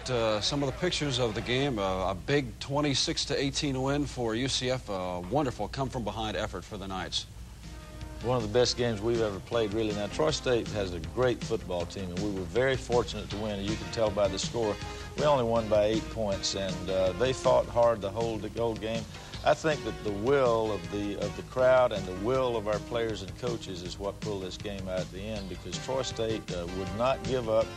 at some of the pictures of the game. A big 26-18 win for UCF. A wonderful come-from-behind effort for the Knights. One of the best games we've ever played, really. Now, Troy State has a great football team, and we were very fortunate to win. You can tell by the score. We only won by 8 points, and they fought hard to hold the goal game. I think that the will of the crowd and the will of our players and coaches is what pulled this game out at the end, because Troy State would not give up.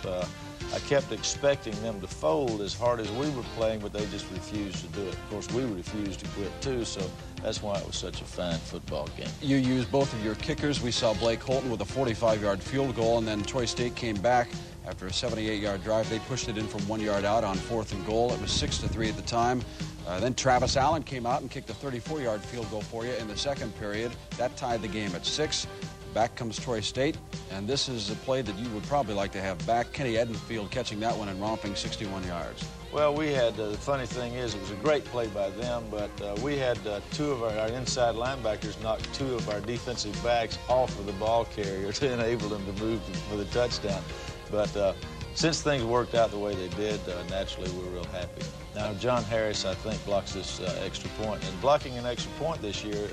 I kept expecting them to fold as hard as we were playing, but they just refused to do it. Of course, we refused to quit too, so that's why it was such a fine football game. You used both of your kickers. We saw Blake Holton with a 45-yard field goal, and then Troy State came back after a 78-yard drive. They pushed it in from 1 yard out on 4th and goal. It was 6-3 at the time. Then Travis Allen came out and kicked a 34-yard field goal for you in the second period. That tied the game at 6. Back comes Troy State, and this is a play that you would probably like to have back. Kenny Edenfield catching that one and romping 61 yards. Well, we had, the funny thing is, it was a great play by them, but we had two of our inside linebackers knock 2 of our defensive backs off of the ball carrier to enable them to move for the touchdown. But since things worked out the way they did, naturally we're real happy. Now, John Harris, I think, blocks this extra point. And blocking an extra point this year,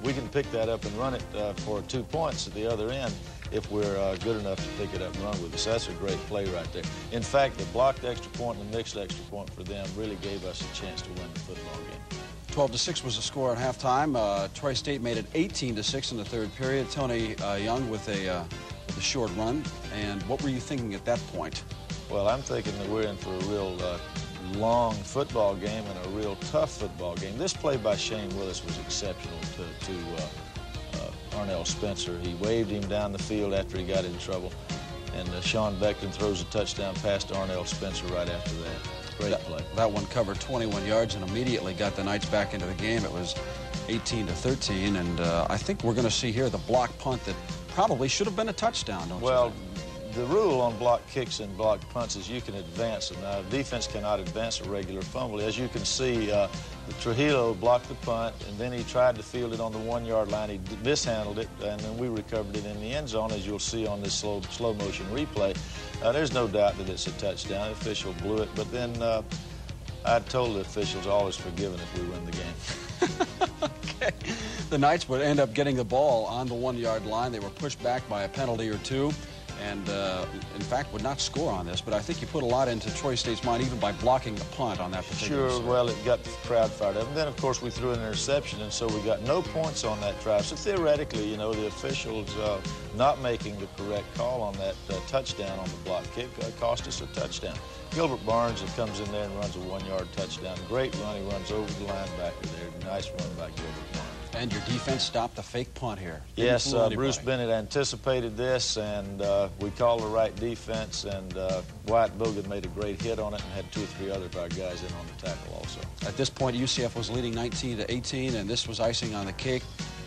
we can pick that up and run it for 2 points at the other end if we're good enough to pick it up and run with it. So that's a great play right there. In fact, the blocked extra point and the mixed extra point for them really gave us a chance to win the football game. 12-6 was the score at halftime. Troy State made it 18-6 in the third period. Tony Young with a short run. And what were you thinking at that point? Well, I'm thinking that we're in for a real long football game and a real tough football game. This play by Shane Willis was exceptional to Arnell Spencer. He waved him down the field after he got in trouble. And Sean Beckton throws a touchdown pass to Arnell Spencer right after that. Great play. That one covered 21 yards and immediately got the Knights back into the game. It was 18-13, and I think we're going to see here the block punt that probably should have been a touchdown, don't you? Well, the rule on block kicks and block punts is you can advance them. Now, defense cannot advance a regular fumble. As you can see, Trujillo blocked the punt, and then he tried to field it on the 1 yard line. He mishandled it, and then we recovered it in the end zone, as you'll see on this slow motion replay. There's no doubt that it's a touchdown. The official blew it, but then I told the officials all is forgiven if we win the game. Okay. The Knights would end up getting the ball on the 1 yard line. They were pushed back by a penalty or two, and in fact would not score on this, but I think you put a lot into Troy State's mind even by blocking the punt on that particular Sure, well, it got the crowd fired up. And then, of course, we threw an interception, and so we got no points on that drive. So theoretically, you know, the officials not making the correct call on that touchdown on the block kick cost us a touchdown. Gilbert Barnes comes in there and runs a 1 yard touchdown. Great run. He runs over the linebacker there. Nice run by Gilbert Barnes. And your defense stopped the fake punt here. Yes, Bruce Bennett anticipated this, and we called the right defense, and Wyatt Bogan made a great hit on it and had 2 or 3 other of our guys in on the tackle also. At this point, UCF was leading 19-18, and this was icing on the cake.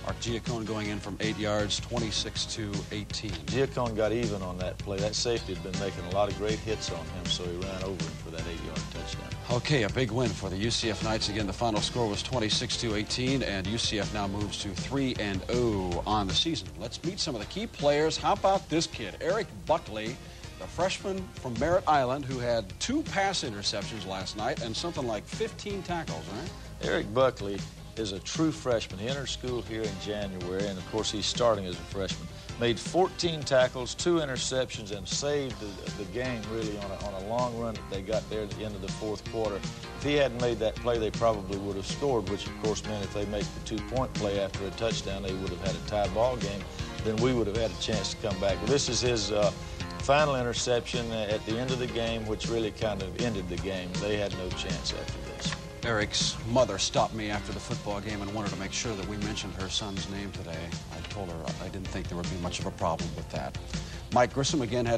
Art Giacone going in from 8 yards, 26-18. Giacone got even on that play. That safety had been making a lot of great hits on him, so he ran over him for that 8 yard touchdown. Okay, a big win for the UCF Knights. Again, the final score was 26-18, and UCF now moves to 3-0 on the season. Let's meet some of the key players. How about this kid, Eric Buckley, the freshman from Merritt Island, who had 2 pass interceptions last night and something like 15 tackles, right? Eric Buckley is a true freshman. He entered school here in January, and of course he's starting as a freshman. Made 14 tackles, 2 interceptions, and saved the game really on a long run that they got there at the end of the 4th quarter. If he hadn't made that play, they probably would have scored, which of course meant if they make the 2-point play after a touchdown, they would have had a tie ball game. Then we would have had a chance to come back. But this is his final interception at the end of the game, which really kind of ended the game. They had no chance after this. Eric's mother stopped me after the football game and wanted to make sure that we mentioned her son's name today. I told her I didn't think there would be much of a problem with that. Mike Grissom again had